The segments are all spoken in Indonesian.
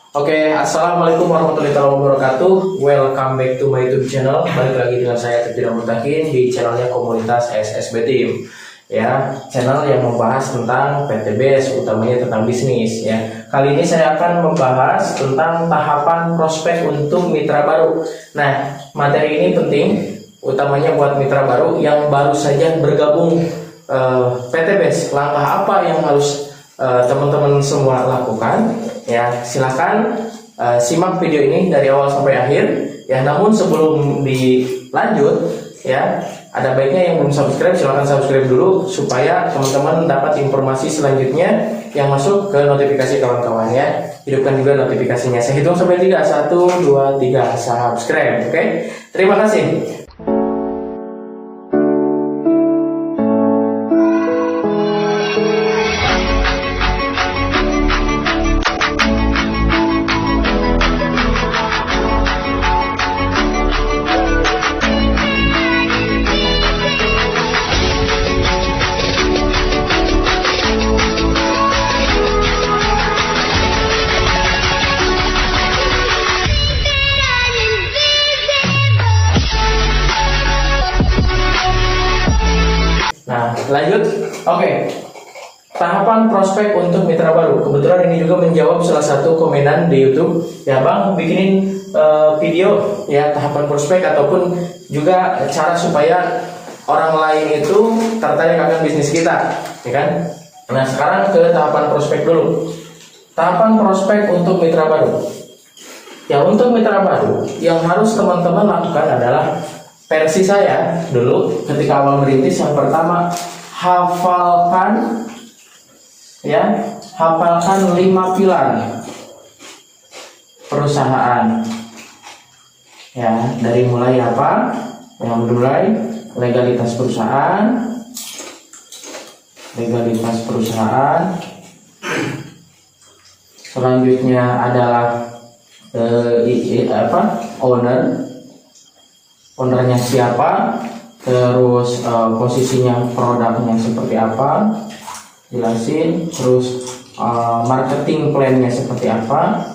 Oke, assalamualaikum warahmatullahi wabarakatuh. Welcome back to my YouTube channel. Balik lagi dengan saya Tirta Mutakin di channelnya komunitas SSB Team. Ya, channel yang membahas tentang PTBS, utamanya tentang bisnis. Ya, kali ini saya akan membahas tentang tahapan prospek untuk mitra baru. Nah, materi ini penting, utamanya buat mitra baru yang baru saja bergabung PTBS. Langkah apa yang harus teman-teman semua lakukan? Ya, silakan simak video ini dari awal sampai akhir. Ya, namun sebelum dilanjut, ya, ada baiknya yang belum subscribe silakan subscribe dulu supaya teman-teman dapat informasi selanjutnya yang masuk ke notifikasi kawan-kawannya. Hidupkan juga notifikasinya. Saya hitung sampai 3, 1, 2, 3, subscribe. Oke? Terima kasih. Nah, lanjut. Oke. Tahapan prospek untuk mitra baru. Kebetulan ini juga menjawab salah satu komenan di YouTube. Ya, Bang, bikinin video ya tahapan prospek ataupun juga cara supaya orang lain itu tertarik akan bisnis kita, ya kan? Nah, sekarang ke tahapan prospek dulu. Tahapan prospek untuk mitra baru. Ya, untuk mitra baru yang harus teman-teman lakukan adalah versi saya dulu ketika awal merintis. Yang pertama, hafalkan 5 pilar perusahaan. Ya, dari mulai apa? Yang mulai legalitas perusahaan. Selanjutnya adalah ownernya siapa, terus posisinya produknya seperti apa, jelasin, terus marketing plan-nya seperti apa.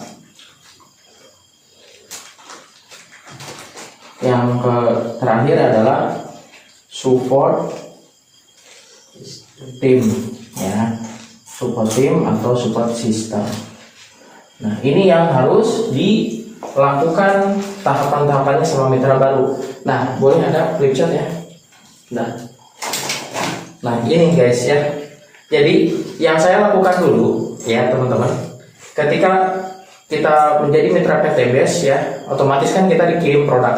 Yang terakhir adalah support team, ya, support team atau support system. Nah, ini yang harus dilakukan tahapan-tahapannya sama mitra baru. Nah, boleh ada flipchart ya. Nah, ini guys ya. Jadi yang saya lakukan dulu ya teman-teman, ketika kita menjadi mitra PTBS ya, otomatis kan kita dikirim produk.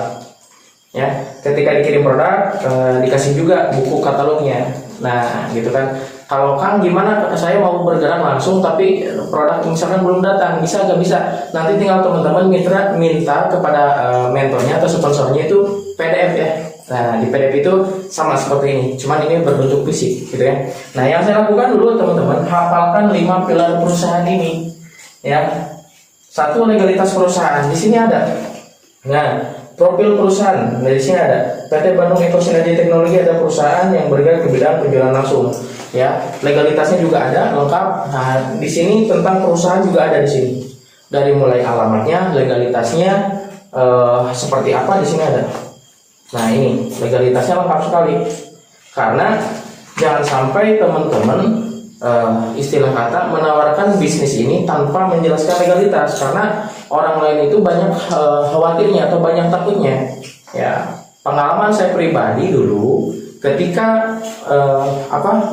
Ya, ketika dikirim produk dikasih juga buku katalognya. Nah, gitu kan. Kalau Kang gimana, saya mau bergerak langsung tapi produk misalkan belum datang, bisa gak bisa? Nanti tinggal teman-teman minta kepada mentornya atau sponsornya itu PDF ya. Nah, di PDF itu sama seperti ini, cuman ini berbentuk fisik gitu ya. Nah, yang saya lakukan dulu teman-teman, hafalkan 5 pilar perusahaan ini ya. 1, legalitas perusahaan, di sini ada. Nah, profil perusahaan, dari sini ada. PT Bandung Eko Sinergi Teknologi ada perusahaan yang bergerak di bidang penjualan langsung. Ya, legalitasnya juga ada lengkap. Nah, di sini tentang perusahaan juga ada di sini. Dari mulai alamatnya, legalitasnya seperti apa di sini ada. Nah, ini legalitasnya lengkap sekali. Karena jangan sampai teman-teman istilah kata menawarkan bisnis ini tanpa menjelaskan legalitas, karena orang lain itu banyak khawatirnya atau banyak takutnya. Ya, pengalaman saya pribadi dulu ketika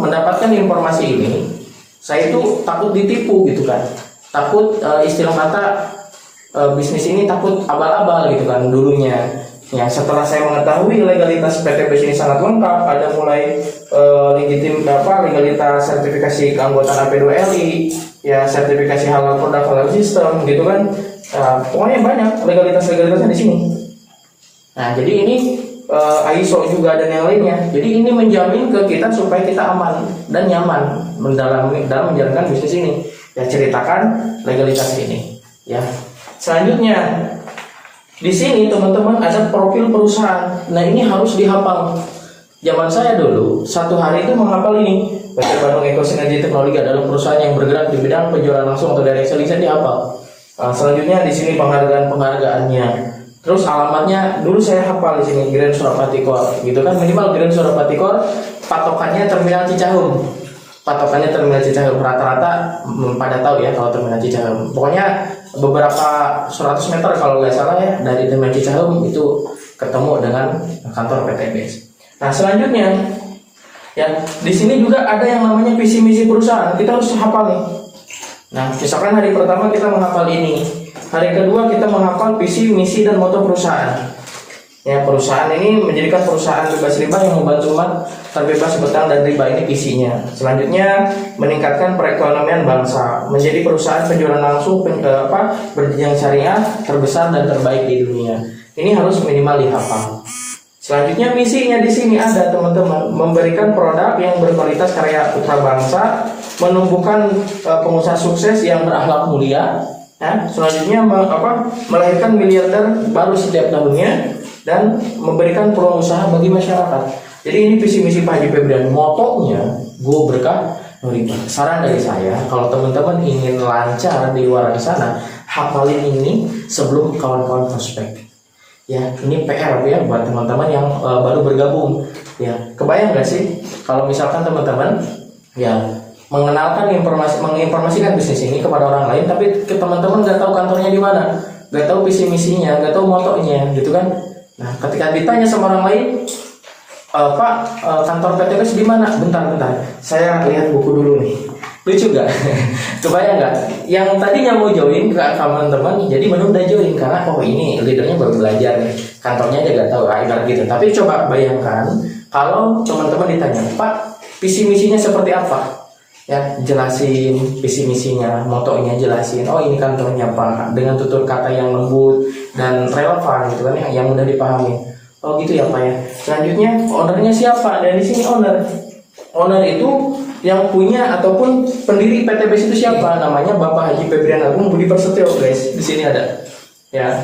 mendapatkan informasi ini, saya itu takut ditipu gitu kan. Takut istilah kata bisnis ini takut abal-abal gitu kan dulunya. Ya, setelah saya mengetahui legalitas PTBS ini sangat lengkap, ada mulai legalitas sertifikasi keanggotaan AP2LI, ya, sertifikasi halal produk, halal sistem gitu kan. Pokoknya banyak legalitasnya di sini. Nah, jadi ini ISO juga dan yang lainnya. Jadi ini menjamin ke kita supaya kita aman dan nyaman dalam menjalankan bisnis ini. Ya, ceritakan legalitas ini. Ya. Selanjutnya di sini teman-teman ada profil perusahaan. Nah, ini harus dihafal. Zaman saya dulu, satu hari itu menghafal ini. PT Bandung Eko Sinergi Teknologi adalah perusahaan yang bergerak di bidang penjualan langsung atau direct selling, saya dihafal. Selanjutnya di sini penghargaannya. Terus alamatnya dulu saya hafal di sini Grand Surapati Core, gitu kan, minimal Grand Surapati Core patokannya Terminal Cicaheum. Patokannya Terminal Cicaheum rata-rata pada tahu ya kalau Terminal Cicaheum. Pokoknya beberapa 100 meter kalau nggak salah ya dari Terminal Cicaheum itu ketemu dengan kantor PTBS. Nah selanjutnya ya di sini juga ada yang namanya visi misi perusahaan. Kita harus hafal nih. Nah misalkan hari pertama kita menghafal ini. Hari kedua kita menghafal visi, misi, dan moto perusahaan. Ya, perusahaan ini menjadikan perusahaan bebas riba yang membantu umat terbebas berhutang dan riba, ini visinya. Selanjutnya meningkatkan perekonomian bangsa, menjadi perusahaan penjualan langsung berjenjang syariah terbesar dan terbaik di dunia. Ini harus minimal dihafal. Selanjutnya misinya di sini ada teman-teman, memberikan produk yang berkualitas karya putra bangsa, menumbuhkan pengusaha sukses yang berakhlak mulia. Ya, selanjutnya melahirkan miliarder baru setiap tahunnya dan memberikan peluang usaha bagi masyarakat. Jadi ini visi misi Pak Haji Febrian. Motonya Go Berkah No Riba. Saran dari saya, kalau teman-teman ingin lancar di luar sana, hafalin ini sebelum kawan-kawan prospek. Ya, ini PR ya buat teman-teman yang baru bergabung. Ya, kebayang nggak sih kalau misalkan teman-teman ya menginformasikan bisnis ini kepada orang lain, tapi ke teman-teman nggak tahu kantornya di mana, nggak tahu visi misinya, nggak tahu motonya, gitu kan? Nah, ketika ditanya sama orang lain, Pak, kantor PTBS di mana? Bentar, saya lihat buku dulu nih. Lucu gak? Kebayang nggak? Yang tadinya mau join ke teman-teman, jadi udah join karena ini leadernya baru belajar nih, kantornya aja nggak tahu, ibarat gitu. Tapi coba bayangkan kalau teman-teman ditanya, Pak, visi misinya seperti apa? Ya, jelasin visi misinya, motonya jelasin. Oh, ini kantornya Pak, dengan tutur kata yang lembut dan relevan gitu kan, yang mudah dipahami. Oh gitu ya Pak ya. Selanjutnya ownernya siapa? Dan di sini owner itu yang punya ataupun pendiri PTBS itu siapa? Namanya Bapak Haji Febrian Agung Budi Prasetyo, guys. Di sini ada. Ya.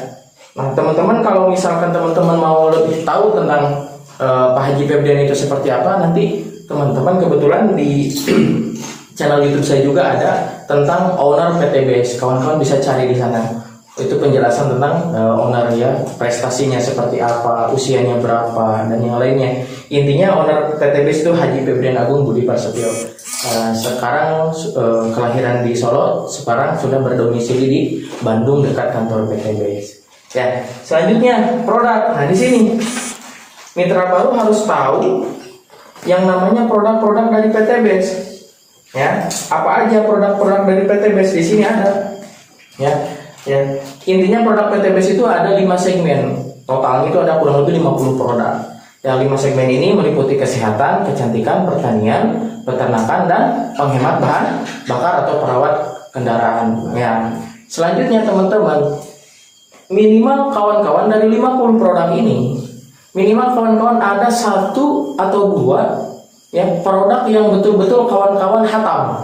Nah, teman-teman kalau misalkan teman-teman mau lebih tahu tentang Pak Haji Febrian itu seperti apa, nanti teman-teman kebetulan di channel YouTube saya juga ada tentang owner PTBS. Kawan-kawan bisa cari di sana. Itu penjelasan tentang owner ya, prestasinya seperti apa, usianya berapa, dan yang lainnya. Intinya owner PTBS itu Haji Febrian Agung Budi Prasetyo. Sekarang kelahiran di Solo, sekarang sudah berdomisili di Bandung dekat kantor PTBS. Ya, selanjutnya produk. Nah di sini mitra baru harus tahu yang namanya produk-produk dari PTBS. Ya, apa aja produk-produk dari PTBS di sini ada. Ya, intinya produk PTBS itu ada 5 segmen. Totalnya itu ada kurang lebih 50 produk. Yang 5 segmen ini meliputi kesehatan, kecantikan, pertanian, peternakan, dan penghemat bahan bakar atau perawat kendaraan. Ya, selanjutnya teman-teman, minimal kawan-kawan dari 50 produk ini, minimal kawan-kawan ada 1 atau 2 ya produk yang betul-betul kawan-kawan hatam.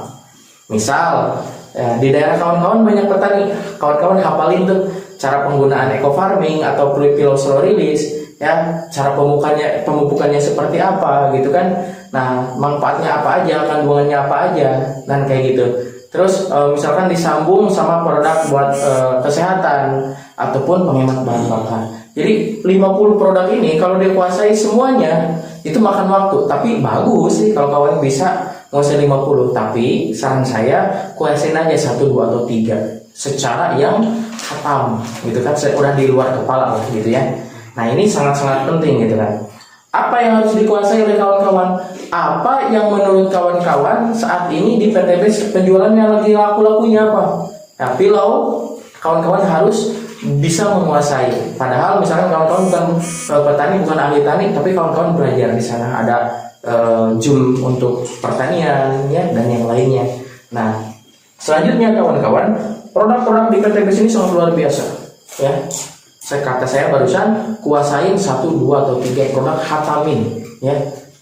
Misal ya, di daerah kawan-kawan banyak petani, kawan-kawan hafalin tuh cara penggunaan eco farming atau pillow slow release, ya cara pemupukannya seperti apa gitu kan. Nah manfaatnya apa aja, kandungannya apa aja, dan kayak gitu. Terus misalkan disambung sama produk buat kesehatan ataupun penghemat bahan bakar. Jadi 50 produk ini kalau dikuasai semuanya itu makan waktu, tapi bagus sih kalau kawan bisa nguasain 50. Tapi saran saya kuasain aja 1, 2, atau 3 secara yang khatam gitu kan, udah di luar kepala lah gitu ya. Nah ini sangat-sangat penting gitu kan. Apa yang harus dikuasai oleh kawan-kawan? Apa yang menurut kawan-kawan saat ini di PTBS penjualannya lagi laku-lakunya apa? Nah pillow kawan-kawan harus bisa menguasai. Padahal misalkan kawan-kawan bukan petani, bukan ahli tani, tapi kawan-kawan belajar di sana ada Zoom untuk pertanian ya dan yang lainnya. Nah selanjutnya kawan-kawan, produk-produk di PTBS ini sangat luar biasa ya. Kata saya barusan, kuasain 1, 2, atau 3 produk, hatamin ya.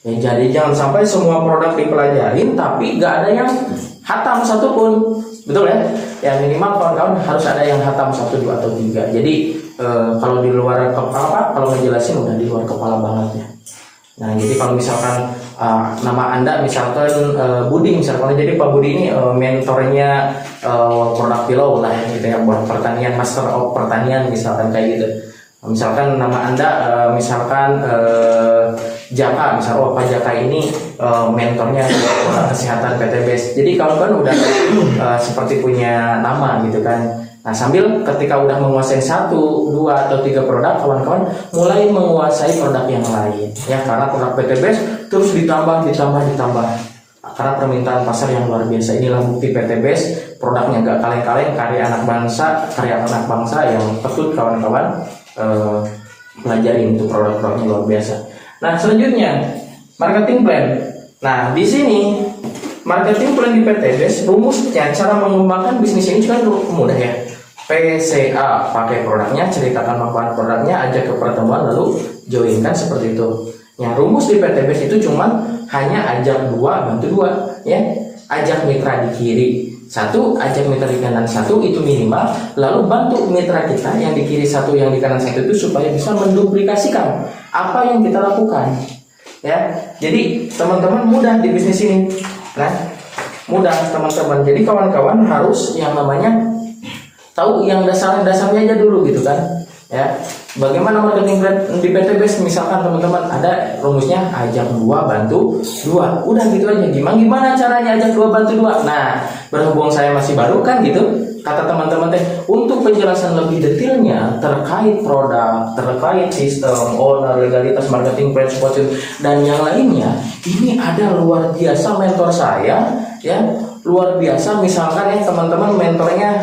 Jadi jangan sampai semua produk dipelajarin tapi gak ada yang hatam satupun, betul ya? Ya minimal kawan-kawan harus ada yang hatam 1, 2, atau 3. Jadi kalau di luar kepala, kalau ngejelasin udah di luar kepala banget ya. Nah, jadi kalau misalkan nama Anda misalkan Budi misalkan, jadi Pak Budi ini mentornya produk Pillow lah gitu ya, buat pertanian, master of pertanian misalkan kayak gitu. Misalkan nama Anda misalkan Jaka, misal Pak Jaka ini mentornya produk kesehatan PTBS. Jadi kalau kan udah seperti punya nama gitu kan. Nah, sambil ketika udah menguasai 1, 2, atau 3 produk, kawan-kawan mulai menguasai produk yang lain. Ya, karena produk PTBS terus ditambah. Karena permintaan pasar yang luar biasa. Inilah bukti PTBS, produknya gak kaleng-kaleng, karya anak bangsa yang patut kawan-kawan pelajarin itu produk-produknya luar biasa. Nah, selanjutnya marketing plan. Nah, di sini marketing plan di PTBS, rumusnya cara mengembangkan bisnis ini juga mudah ya. PCA, pakai produknya, ceritakan manfaat produknya, ajak ke pertemuan, lalu joinkan, seperti itu. Ya, rumus di PTBS itu cuman hanya ajak 2, bantu 2 ya. Ajak mitra di kiri 1, ajak mitra di kanan 1, itu minimal. Lalu bantu mitra kita yang di kiri 1, yang di kanan 1 itu supaya bisa menduplikasikan apa yang kita lakukan. Ya, jadi teman-teman mudah di bisnis ini. Nah, mudah teman-teman. Jadi kawan-kawan harus yang namanya tahu yang dasarnya aja dulu gitu kan. Ya, bagaimana marketing plan di PTBS, misalkan teman-teman ada rumusnya ajak 2, bantu 2. Udah gitu aja. Gimana caranya ajak 2, bantu 2? Nah, berhubung saya masih baru kan gitu, kata teman-teman teh, untuk penjelasan lebih detailnya terkait produk, terkait sistem, owner, legalitas, marketing plan, support dan yang lainnya, ini ada luar biasa mentor saya ya, luar biasa. Misalkan ya teman-teman mentornya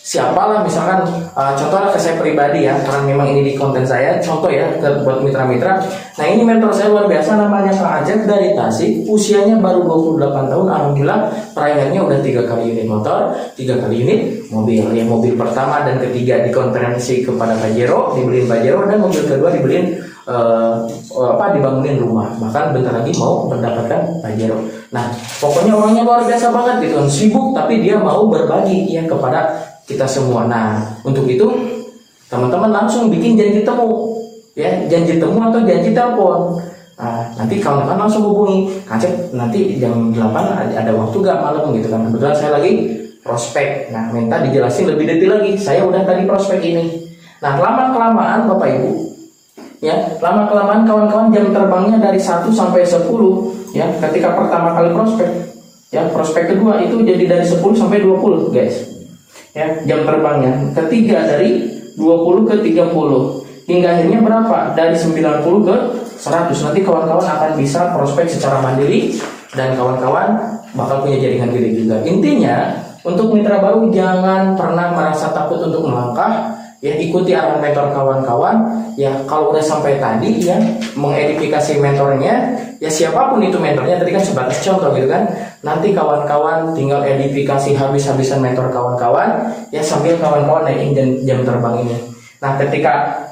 siapalah, misalkan contohnya ke saya pribadi ya, karena memang ini di konten saya, contoh ya buat mitra-mitra. Nah, ini mentor saya luar biasa, namanya Kak Ajak dari Tasik, usianya baru 28 tahun, alhamdulillah peraihannya udah 3 kali unit motor, 3 kali unit mobil. Ya, mobil pertama dan ketiga dikonversi kepada Pajero, dibeliin Pajero, dan mobil kedua dibeliin dibangunin rumah, bahkan bentar lagi mau mendapatkan Pajero. Nah, pokoknya orangnya luar biasa banget gitu, sibuk tapi dia mau berbagi ya kepada kita semua. Nah, untuk itu teman-teman langsung bikin janji temu ya, janji temu atau janji telepon. Nah, nanti kawan-kawan langsung hubungi Kacep, nanti jam 8 ada waktu gak malam gitu kan, kebetulan saya lagi prospek. Nah, minta dijelasin lebih detail lagi, saya udah tadi prospek ini. Nah, lama-kelamaan Bapak Ibu ya, lama-kelamaan kawan-kawan jam terbangnya dari 1 sampai 10 ya. Ketika pertama kali prospek ya, prospek kedua itu jadi dari 10 sampai 20 guys ya, jam terbangnya. Ketiga dari 20 ke 30, hingga akhirnya berapa? Dari 90 ke 100. Nanti kawan-kawan akan bisa prospek secara mandiri dan kawan-kawan bakal punya jaringan gede juga. Intinya untuk mitra baru jangan pernah merasa takut untuk melangkah ya, ikuti arahan mentor kawan-kawan ya. Kalau udah sampai tadi ya, mengedifikasi mentornya ya, siapapun itu mentornya, tadi kan sebatas contoh gitu kan. Nanti kawan-kawan tinggal edifikasi habis-habisan mentor kawan-kawan ya, sambil kawan-kawan naikin jam terbang ini. Nah, ketika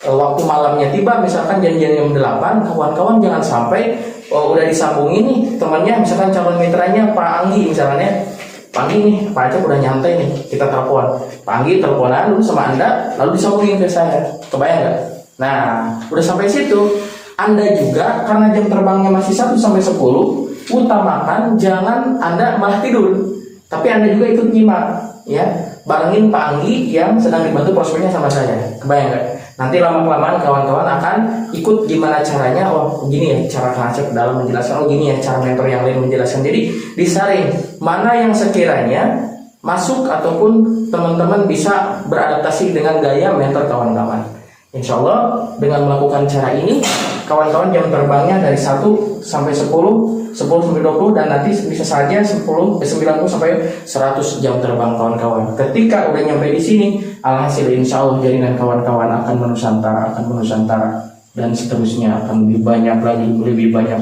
waktu malamnya tiba, misalkan janjian jam 8, kawan-kawan jangan sampai udah disambungin nih temannya, misalkan calon mitranya Pak Anggi misalnya, Pak Anggi nih, Pak Acep udah nyantai nih, kita telepon Pak Anggi, teleponan dulu sama Anda, lalu disambungin ke saya. Kebayang nggak? Nah, udah sampai situ, Anda juga karena jam terbangnya masih 1 sampai 10, utamakan jangan Anda malah tidur, tapi Anda juga ikut nyimak ya, barengin Pak Anggi yang sedang dibantu prospeknya sama saya. Kebayang nggak? Nanti lama-kelamaan kawan-kawan akan ikut gimana caranya. Oh, gini ya cara Kang Acep dalam menjelaskan, oh gini ya cara mentor yang lain menjelaskan. Jadi disaring mana yang sekiranya masuk ataupun teman-teman bisa beradaptasi dengan gaya mentor kawan-kawan. Insya Allah dengan melakukan cara ini, kawan-kawan jam terbangnya dari 1 sampai 10 sampai 20, dan nanti bisa saja 90 sampai 100 jam terbang kawan-kawan. Ketika udah nyampe di sini, alhasil insya Allah jaringan kawan-kawan akan menusantara, dan seterusnya akan lebih banyak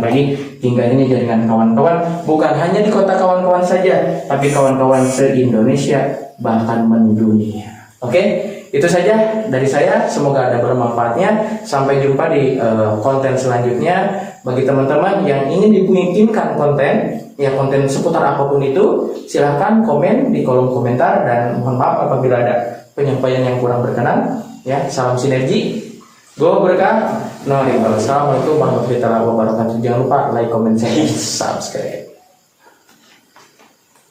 lagi, hingga ini jaringan kawan-kawan bukan hanya di kota kawan-kawan saja, tapi kawan-kawan se-Indonesia, bahkan mendunia. Oke? Itu saja dari saya, semoga ada bermanfaatnya. Sampai jumpa di konten selanjutnya. Bagi teman-teman yang ingin dibikinkan konten, ya konten seputar apapun itu, silahkan komen di kolom komentar, dan mohon maaf apabila ada penyampaian yang kurang berkenan. Ya, salam sinergi. Gue berkah. Assalamualaikum warahmatullahi wabarakatuh. Jangan lupa like, comment, share, subscribe.